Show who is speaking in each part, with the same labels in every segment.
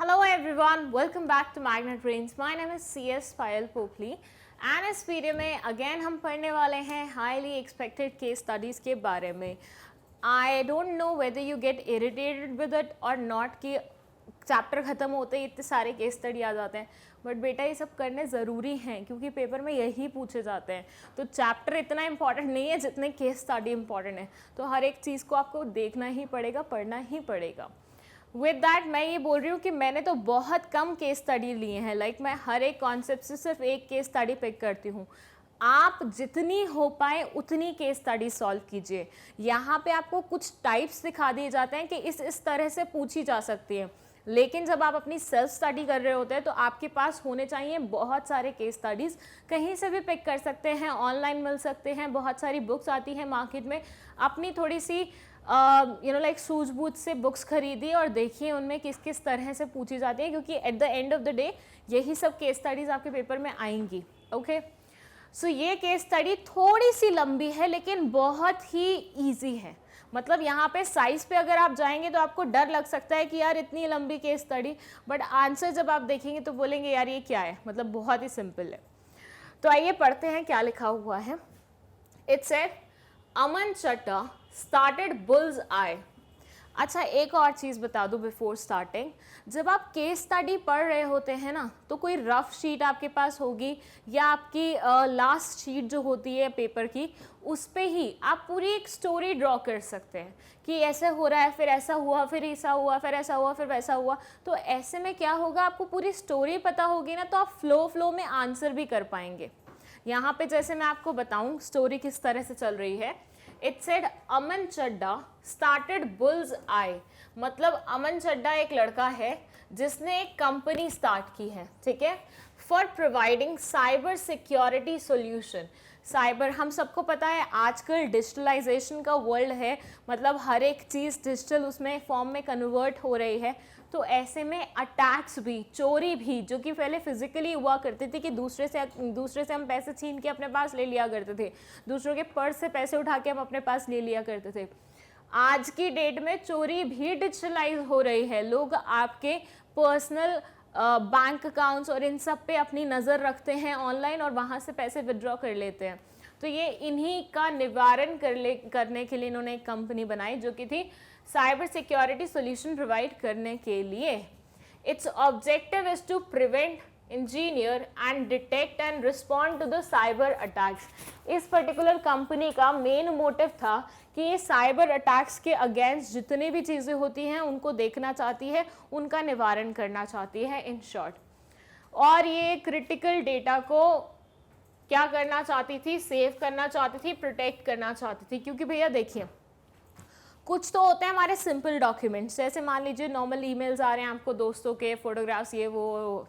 Speaker 1: Hello everyone, welcome back to Magnet Brains. My name is CS Payal Popli and इस video में again हम पढ़ने वाले हैं हाईली एक्सपेक्टेड केस स्टडीज़ के बारे में. I don't know whether you get irritated with it और नॉट कि चैप्टर ख़त्म होते ही इतने सारे केस स्टडी आ जाते हैं, बट बेटा ये सब करने ज़रूरी हैं क्योंकि पेपर में यही पूछे जाते हैं. तो चैप्टर इतना इंपॉर्टेंट नहीं है जितने केस स्टडी इंपॉर्टेंट है, तो हर एक चीज़ को आपको देखना ही पड़ेगा, पढ़ना ही पड़ेगा. विद दैट मैं ये बोल रही हूँ कि मैंने तो बहुत कम केस स्टडी लिए हैं. लाइक मैं हर एक कॉन्सेप्ट से सिर्फ एक केस स्टडी पिक करती हूँ. आप जितनी हो पाए उतनी केस स्टडी सॉल्व कीजिए. यहाँ पे आपको कुछ टाइप्स दिखा दिए जाते हैं कि इस तरह से पूछी जा सकती है, लेकिन जब आप अपनी सेल्फ स्टडी कर रहे होते हैं तो आपके पास होने चाहिए बहुत सारे केस स्टडीज़. कहीं से भी पिक कर सकते हैं, ऑनलाइन मिल सकते हैं, बहुत सारी बुक्स आती हैं मार्केट में. अपनी थोड़ी सी लाइक सूझबूझ से बुक्स खरीदिए और देखिए उनमें किस किस तरह से पूछी जाती है, क्योंकि at the end of the day यही सब केस स्टडीज़ आपके पेपर में आएंगी. ओके, सो ये केस स्टडी थोड़ी सी लंबी है लेकिन बहुत ही ईजी है. मतलब यहाँ पे साइज़ पे अगर आप जाएंगे तो आपको डर लग सकता है कि यार इतनी लंबी केस स्टडी, बट आंसर जब आप देखेंगे तो बोलेंगे यार ये क्या है, मतलब बहुत ही सिंपल है. तो आइए पढ़ते हैं क्या लिखा हुआ है. It's a Aman Chadha started Bulls Eye. अच्छा, एक और चीज़ बता दूँ बिफोर स्टार्टिंग. जब आप केस स्टडी पढ़ रहे होते हैं ना, तो कोई रफ शीट आपके पास होगी या आपकी लास्ट शीट जो होती है पेपर की, उस पे ही आप पूरी एक स्टोरी ड्रॉ कर सकते हैं कि ऐसे हो रहा है, फिर ऐसा हुआ, फिर ऐसा हुआ, फिर ऐसा हुआ, फिर वैसा हुआ. तो ऐसे में क्या होगा, आपको पूरी स्टोरी पता होगी ना, तो आप फ्लो में आंसर भी कर पाएंगे. यहाँ पे जैसे मैं आपको बताऊँ स्टोरी किस तरह से चल रही है. It said Aman Chadha started Bulls Eye. मतलब अमन चड्ढा एक लड़का है जिसने एक कंपनी स्टार्ट की है, ठीक है, for providing cyber security solution. Cyber, हम सबको पता है आजकल डिजिटलाइजेशन का वर्ल्ड है, मतलब हर एक चीज़ डिजिटल उसमें फॉर्म में कन्वर्ट हो रही है. तो ऐसे में अटैक्स भी, चोरी भी, जो कि पहले फिजिकली हुआ करती थी कि दूसरे से हम पैसे छीन के अपने पास ले लिया करते थे, दूसरों के पर्स से पैसे उठा के हम अपने पास ले लिया करते थे. आज की डेट में चोरी भी डिजिटलाइज हो रही है. लोग आपके पर्सनल बैंक अकाउंट्स और इन सब पे अपनी नज़र रखते हैं ऑनलाइन और वहाँ से पैसे विड्रॉ कर लेते हैं. तो ये इन्हीं का निवारण करने के लिए इन्होंने एक कंपनी बनाई जो कि थी साइबर सिक्योरिटी सॉल्यूशन प्रोवाइड करने के लिए. Its objective is to prevent, engineer and detect and respond to the cyber attacks. इस पर्टिकुलर कंपनी का मेन मोटिव था कि ये साइबर अटैक्स के अगेंस्ट जितनी भी चीज़ें होती हैं उनको देखना चाहती है, उनका निवारण करना चाहती है इन शॉर्ट. और ये क्रिटिकल डेटा को क्या करना चाहती थी, सेव करना चाहती थी, प्रोटेक्ट करना चाहती थी. क्योंकि भैया देखिए, कुछ तो होते हैं हमारे सिंपल डॉक्यूमेंट्स, जैसे मान लीजिए नॉर्मल ईमेल्स आ रहे हैं आपको दोस्तों के, फोटोग्राफ्स, ये वो.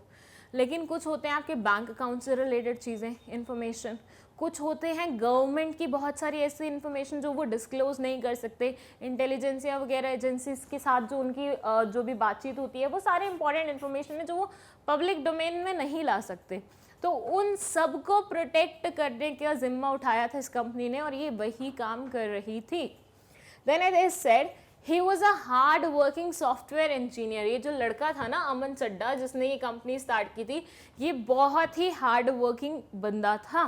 Speaker 1: लेकिन कुछ होते हैं आपके बैंक अकाउंट से रिलेटेड चीज़ें, इन्फॉर्मेशन. कुछ होते हैं गवर्नमेंट की बहुत सारी ऐसी इन्फॉर्मेशन जो वो डिस्क्लोज नहीं कर सकते. इंटेलिजेंस या वगैरह एजेंसीज के साथ जो उनकी जो भी बातचीत होती है, वो सारे इंपॉर्टेंट इन्फॉर्मेशन है जो वो पब्लिक डोमेन में नहीं ला सकते. तो उन सब को प्रोटेक्ट करने का जिम्मा उठाया था इस कंपनी ने और ये वही काम कर रही थी. Then it is said he was a hard working software engineer. ये जो लड़का था ना अमन चड्ढा जिसने ये कंपनी स्टार्ट की थी, ये बहुत ही हार्ड वर्किंग बंदा था.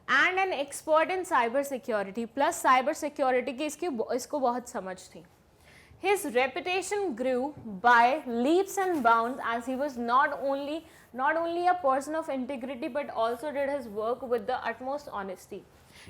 Speaker 1: And an expert in cyber security, plus cyber security की इसको बहुत समझ थी. His reputation grew by leaps and bounds as he was not only a person of integrity but also did his work with the utmost honesty.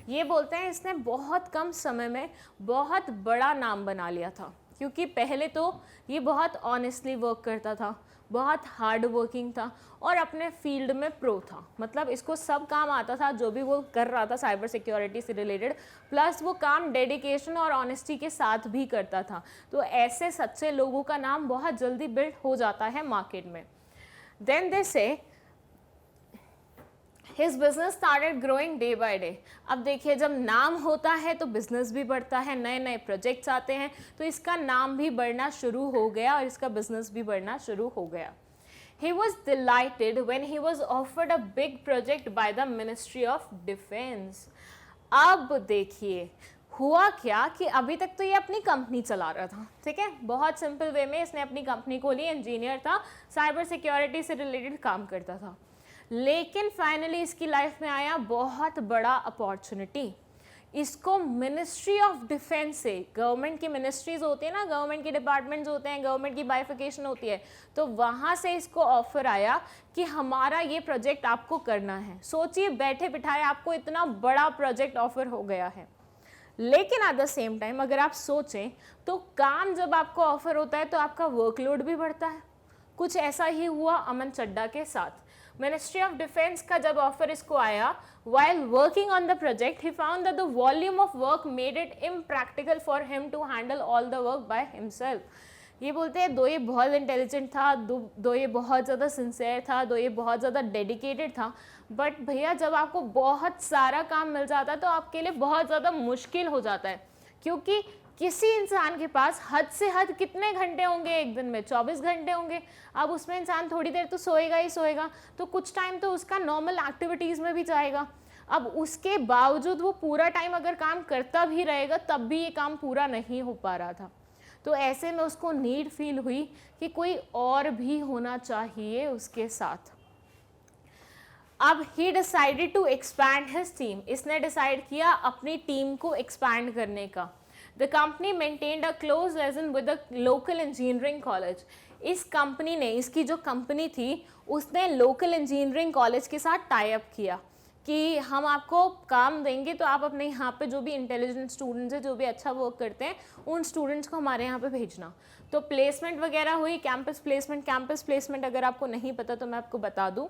Speaker 1: ये बोलते हैं इसने बहुत कम समय में बहुत बड़ा नाम बना लिया था, क्योंकि पहले तो ये बहुत ऑनेस्टली वर्क करता था, बहुत हार्ड वर्किंग था और अपने फील्ड में प्रो था. मतलब इसको सब काम आता था जो भी वो कर रहा था साइबर सिक्योरिटी से रिलेटेड, प्लस वो काम डेडिकेशन और ऑनेस्टी के साथ भी करता था. तो ऐसे सच्चे लोगों का नाम बहुत जल्दी बिल्ड हो जाता है मार्केट में. देन दे से His business started growing day by day. अब देखिए, जब नाम होता है तो बिजनेस भी बढ़ता है, नए नए प्रोजेक्ट्स आते हैं, तो इसका नाम भी बढ़ना शुरू हो गया और इसका बिजनेस भी बढ़ना शुरू हो गया. He was delighted when he was offered a big project by the Ministry of Defense. अब देखिए, हुआ क्या कि अभी तक तो ये अपनी कंपनी चला रहा था, ठीक है, बहुत सिंपल वे में इसने अपनी कंपनी खोली, इंजीनियर था, साइबर सिक्योरिटी से रिलेटेड काम करता था। लेकिन फाइनली इसकी लाइफ में आया बहुत बड़ा अपॉर्चुनिटी। इसको मिनिस्ट्री ऑफ डिफेंस से, गवर्नमेंट की मिनिस्ट्रीज होती है ना, गवर्नमेंट के डिपार्टमेंट्स होते हैं, गवर्नमेंट की बाइफिकेशन होती है, तो वहाँ से इसको ऑफर आया कि हमारा ये प्रोजेक्ट आपको करना है। सोचिए, बैठे बिठाए आपको इतना बड़ा प्रोजेक्ट ऑफर हो गया है। लेकिन एट द सेम टाइम अगर आप सोचें तो काम जब आपको ऑफर होता है तो आपका वर्कलोड भी बढ़ता है। कुछ ऐसा ही हुआ अमन चड्ढा के साथ। मिनिस्ट्री ऑफ डिफेंस का जब ऑफर इसको आया, while working on the project he found that the volume of work made it impractical for him to handle all the work by himself। ये बोलते हैं दो ये बहुत इंटेलिजेंट था, दो ये बहुत ज़्यादा सिंसियर था, दो ये बहुत ज़्यादा डेडिकेटेड था, बट भैया जब आपको बहुत सारा काम मिल जाता है तो आपके लिए बहुत ज़्यादा मुश्किल हो जाता है, क्योंकि किसी इंसान के पास हद से हद कितने घंटे होंगे एक दिन में, 24 घंटे होंगे। अब उसमें इंसान थोड़ी देर तो सोएगा ही सोएगा, तो कुछ टाइम तो उसका नॉर्मल एक्टिविटीज़ में भी जाएगा। अब उसके बावजूद वो पूरा टाइम अगर काम करता भी रहेगा तब भी ये काम पूरा नहीं हो पा रहा था। तो ऐसे में उसको नीड फील हुई कि कोई और भी होना चाहिए उसके साथ। अब he decided to expand his team. इसने डिसाइड किया अपनी टीम को एक्सपैंड करने का। The company maintained a close liaison with the local engineering college। इस कंपनी ने, इसकी जो कंपनी थी उसने लोकल इंजीनियरिंग कॉलेज के साथ टाई अप किया कि हम आपको काम देंगे तो आप अपने यहाँ पे जो भी इंटेलिजेंट स्टूडेंट्स हैं, जो भी अच्छा वर्क करते हैं, उन स्टूडेंट्स को हमारे यहाँ पे भेजना। तो प्लेसमेंट वगैरह हुई, कैंपस प्लेसमेंट अगर आपको नहीं पता तो मैं आपको बता दूँ,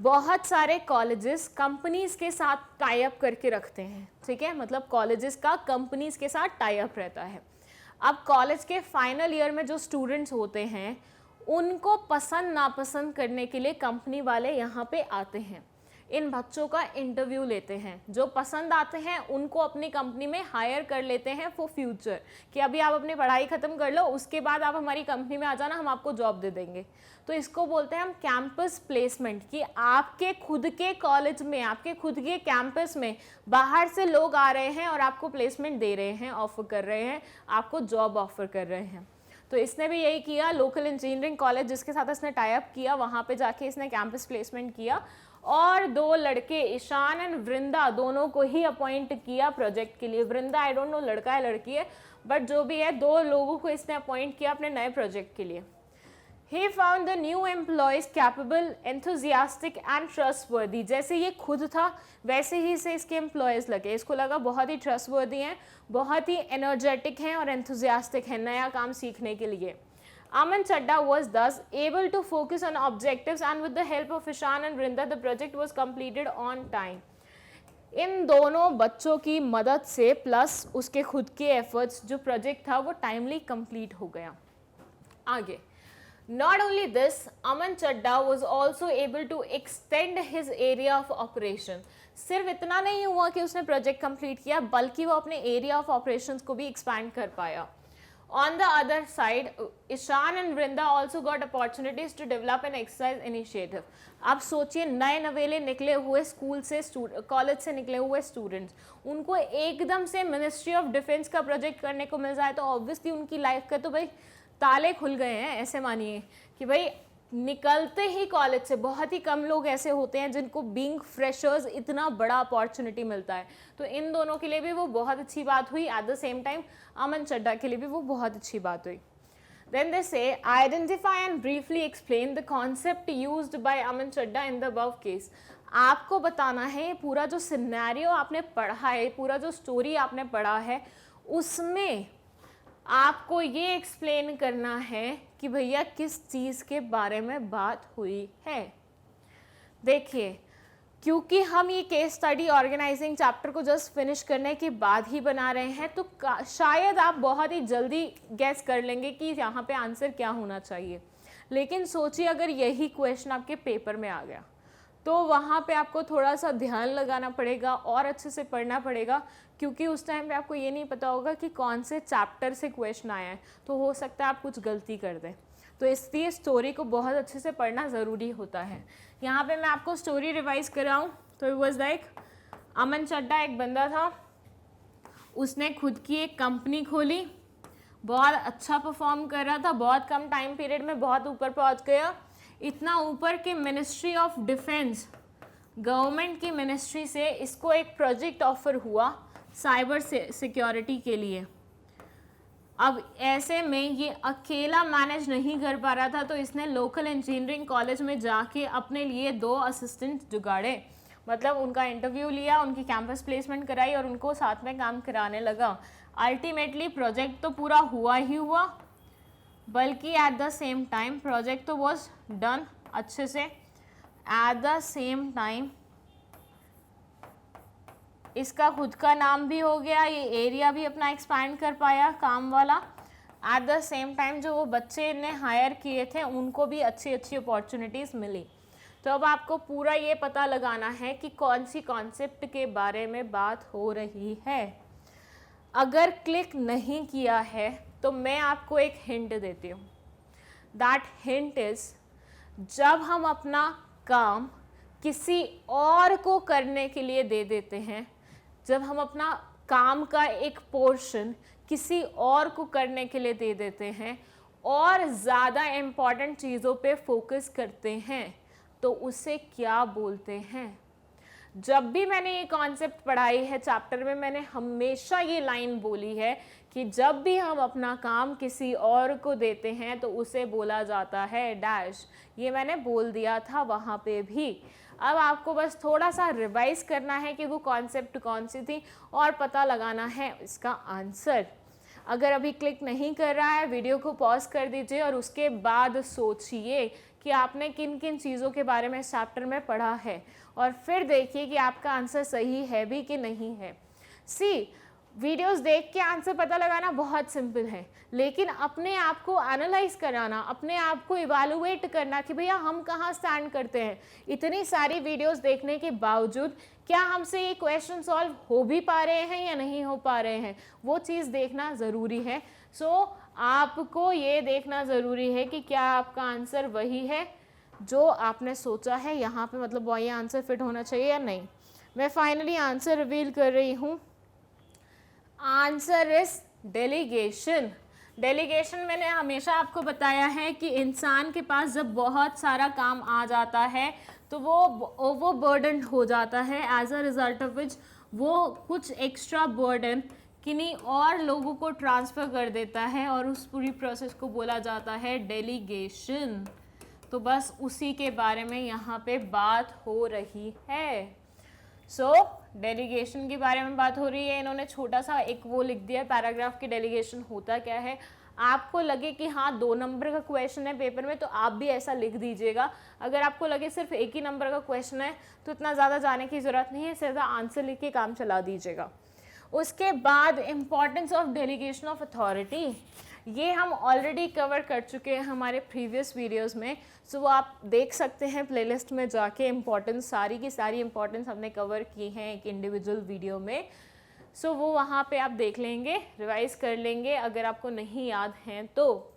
Speaker 1: बहुत सारे कॉलेजेस कंपनीज के साथ टाई अप करके रखते हैं, ठीक है, मतलब कॉलेजेस का कंपनीज के साथ टाई अप रहता है। अब कॉलेज के फाइनल ईयर में जो स्टूडेंट्स होते हैं उनको पसंद नापसंद करने के लिए कंपनी वाले यहाँ पे आते हैं, इन बच्चों का इंटरव्यू लेते हैं। जो पसंद आते हैं उनको अपनी कंपनी में हायर कर लेते हैं फॉर फ्यूचर, कि अभी आप अपनी पढ़ाई ख़त्म कर लो, उसके बाद आप हमारी कंपनी में आ जाना, हम आपको जॉब दे देंगे। तो इसको बोलते हैं हम कैंपस प्लेसमेंट, कि आपके खुद के कॉलेज में, आपके खुद के कैंपस में बाहर से लोग आ रहे हैं और आपको प्लेसमेंट दे रहे हैं, ऑफर कर रहे हैं, आपको जॉब ऑफर कर रहे हैं। तो इसने भी यही किया। लोकल इंजीनियरिंग कॉलेज जिसके साथ इसने टाई अप किया, वहाँ पे जाके इसने कैंपस प्लेसमेंट किया और दो लड़के, ईशान एंड वृंदा, दोनों को ही अपॉइंट किया प्रोजेक्ट के लिए। वृंदा आई डोंट नो लड़का है लड़की है, बट जो भी है, दो लोगों को इसने अपॉइंट किया अपने नए प्रोजेक्ट के लिए। He found the new employees capable, enthusiastic and trustworthy। जैसे ये खुद था वैसे ही इसे इसके एम्प्लॉयज़ लगे। इसको लगा बहुत ही ट्रस्टवर्दी हैं, बहुत ही एनर्जेटिक हैं और एंथुजियास्टिक हैं नया काम सीखने के लिए। Aman Chadda was thus able to focus on objectives and with the help of Ishan and Vrinda the project was completed on time। इन दोनों बच्चों की मदद से प्लस उसके खुद के एफर्ट्स, जो प्रोजेक्ट था वो टाइमली कंप्लीट हो गया। आगे, Not only this, Aman Chadda was also able to extend his area of operation। सिर्फ इतना नहीं हुआ कि उसने प्रोजेक्ट कंप्लीट किया, बल्कि वो अपने एरिया ऑफ ऑपरेशंस को भी एक्सपैंड कर पाया। On the other side, Ishan and Vrinda also got opportunities to develop an exercise initiative। आप सोचिए, नए नवेले निकले हुए स्कूल से, कॉलेज से निकले हुए स्टूडेंट्स, उनको एकदम से मिनिस्ट्री ऑफ डिफेंस का प्रोजेक्ट करने को मिल जाए तो ऑब्वियसली उनकी लाइफ का तो भाई ताले खुल गए हैं। ऐसे मानिए कि भाई निकलते ही कॉलेज से बहुत ही कम लोग ऐसे होते हैं जिनको बीइंग फ्रेशर्स इतना बड़ा अपॉर्चुनिटी मिलता है। तो इन दोनों के लिए भी वो बहुत अच्छी बात हुई, एट द सेम टाइम अमन चड्ढा के लिए भी वो बहुत अच्छी बात हुई। Then they say identify and briefly explain the concept used by Aman Chadda in the above case। आपको बताना है पूरा जो सिनेरियो आपने पढ़ा है, पूरा जो स्टोरी आपने पढ़ा है, उसमें आपको ये एक्सप्लेन करना है कि भैया किस चीज़ के बारे में बात हुई है। देखिए, क्योंकि हम ये केस स्टडी ऑर्गेनाइजिंग चैप्टर को जस्ट फिनिश करने के बाद ही बना रहे हैं, तो शायद आप बहुत ही जल्दी गैस कर लेंगे कि यहाँ पे आंसर क्या होना चाहिए। लेकिन सोचिए अगर यही क्वेश्चन आपके पेपर में आ गया तो वहाँ पे आपको थोड़ा सा ध्यान लगाना पड़ेगा और अच्छे से पढ़ना पड़ेगा, क्योंकि उस टाइम पे आपको ये नहीं पता होगा कि कौन से चैप्टर से क्वेश्चन आया है, तो हो सकता है आप कुछ गलती कर दें। तो इसलिए स्टोरी को बहुत अच्छे से पढ़ना ज़रूरी होता है। यहाँ पे मैं आपको स्टोरी रिवाइज कराऊँ तो इट वाज लाइक, अमन चड्ढा एक बंदा था, उसने खुद की एक कंपनी खोली, बहुत अच्छा परफॉर्म कर रहा था, बहुत कम टाइम पीरियड में बहुत ऊपर पहुंच गया, इतना ऊपर कि मिनिस्ट्री ऑफ डिफेंस, गवर्नमेंट की मिनिस्ट्री से इसको एक प्रोजेक्ट ऑफर हुआ साइबर सिक्योरिटी के लिए। अब ऐसे में ये अकेला मैनेज नहीं कर पा रहा था, तो इसने लोकल इंजीनियरिंग कॉलेज में जाके अपने लिए 2 असिस्टेंट जुगाड़े, मतलब उनका इंटरव्यू लिया, उनकी कैंपस प्लेसमेंट कराई और उनको साथ में काम कराने लगा। अल्टीमेटली प्रोजेक्ट तो पूरा हुआ ही हुआ, बल्कि at the same time project तो वॉज डन अच्छे से। एट द सेम टाइम इसका खुद का नाम भी हो गया, ये एरिया भी अपना एक्सपैंड कर पाया काम वाला। एट द सेम टाइम जो वो बच्चे ने हायर किए थे उनको भी अच्छी अच्छी अपॉर्चुनिटीज़ मिली। तो अब आपको पूरा ये पता लगाना है कि कौन सी कॉन्सेप्ट के बारे में बात हो रही है। अगर क्लिक नहीं किया है तो मैं आपको एक हिंट देती हूँ। दैट हिंट इज़, जब हम अपना काम किसी और को करने के लिए दे देते हैं, जब हम अपना काम का एक पोर्शन किसी और को करने के लिए दे देते हैं और ज़्यादा इम्पॉर्टेंट चीज़ों पे फोकस करते हैं, तो उसे क्या बोलते हैं? जब भी मैंने ये कॉन्सेप्ट पढ़ाई है चैप्टर में, मैंने हमेशा ये लाइन बोली है कि जब भी हम अपना काम किसी और को देते हैं तो उसे बोला जाता है डैश। ये मैंने बोल दिया था वहाँ पे भी। अब आपको बस थोड़ा सा रिवाइज करना है कि वो कॉन्सेप्ट कौन सी थी और पता लगाना है इसका आंसर। अगर अभी क्लिक नहीं कर रहा है, वीडियो को पॉज कर दीजिए और उसके बाद सोचिए कि आपने किन किन चीज़ों के बारे में इस चैप्टर में पढ़ा है और फिर देखिए कि आपका आंसर सही है भी कि नहीं है। सी, वीडियोस देख के आंसर पता लगाना बहुत सिंपल है, लेकिन अपने आप को एनालाइज कराना, अपने आप को इवैल्यूएट करना कि भैया हम कहाँ स्टैंड करते हैं। इतनी सारी वीडियोस देखने के बावजूद क्या हमसे ये क्वेश्चन सॉल्व हो भी पा रहे हैं या नहीं हो पा रहे हैं, वो चीज़ देखना ज़रूरी है। सो आपको ये देखना ज़रूरी है कि क्या आपका आंसर वही है जो आपने सोचा है यहाँ पे, मतलब वही आंसर फिट होना चाहिए या नहीं। मैं फाइनली आंसर रिवील कर रही हूँ। Answer is delegation. डेलीगेशन मैंने हमेशा आपको बताया है कि इंसान के पास जब बहुत सारा काम आ जाता है तो वो बर्डन हो जाता है, as a result of which वो कुछ एक्स्ट्रा बर्डन किन्हीं और लोगों को ट्रांसफ़र कर देता है और उस पूरी प्रोसेस को बोला जाता है डेलीगेशन। तो बस उसी के बारे में यहाँ पे बात हो रही है। सो डेलीगेशन के बारे में बात हो रही है। इन्होंने छोटा सा एक वो लिख दिया पैराग्राफ की डेलीगेशन होता क्या है। आपको लगे कि हाँ 2 नंबर का क्वेश्चन है पेपर में तो आप भी ऐसा लिख दीजिएगा। अगर आपको लगे सिर्फ 1 ही नंबर का क्वेश्चन है तो इतना ज़्यादा जाने की ज़रूरत नहीं है, सीधा आंसर लिख के काम चला दीजिएगा। उसके बाद importance of delegation of authority, ये हम ऑलरेडी कवर कर चुके हैं हमारे प्रीवियस वीडियोस में। सो वो आप देख सकते हैं प्लेलिस्ट में जाके, इम्पॉर्टेंस सारी की सारी इम्पॉर्टेंस हमने कवर की हैं एक इंडिविजुअल वीडियो में। सो वो वहाँ पे आप देख लेंगे, रिवाइज कर लेंगे अगर आपको नहीं याद हैं तो।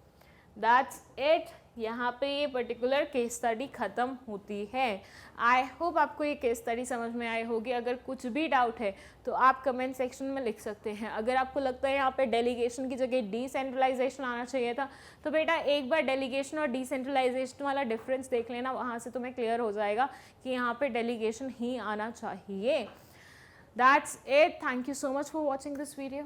Speaker 1: दैट्स इट, यहाँ पे ये पर्टिकुलर केस स्टडी ख़त्म होती है। आई होप आपको ये केस स्टडी समझ में आई होगी। अगर कुछ भी डाउट है तो आप कमेंट सेक्शन में लिख सकते हैं। अगर आपको लगता है यहाँ पे डेलीगेशन की जगह डिसेंट्रलाइजेशन आना चाहिए था तो बेटा एक बार डेलीगेशन और डिसेंट्रलाइजेशन वाला डिफरेंस देख लेना, वहाँ से तुम्हें क्लियर हो जाएगा कि यहाँ पे डेलीगेशन ही आना चाहिए। That's it. Thank you so much for watching this video.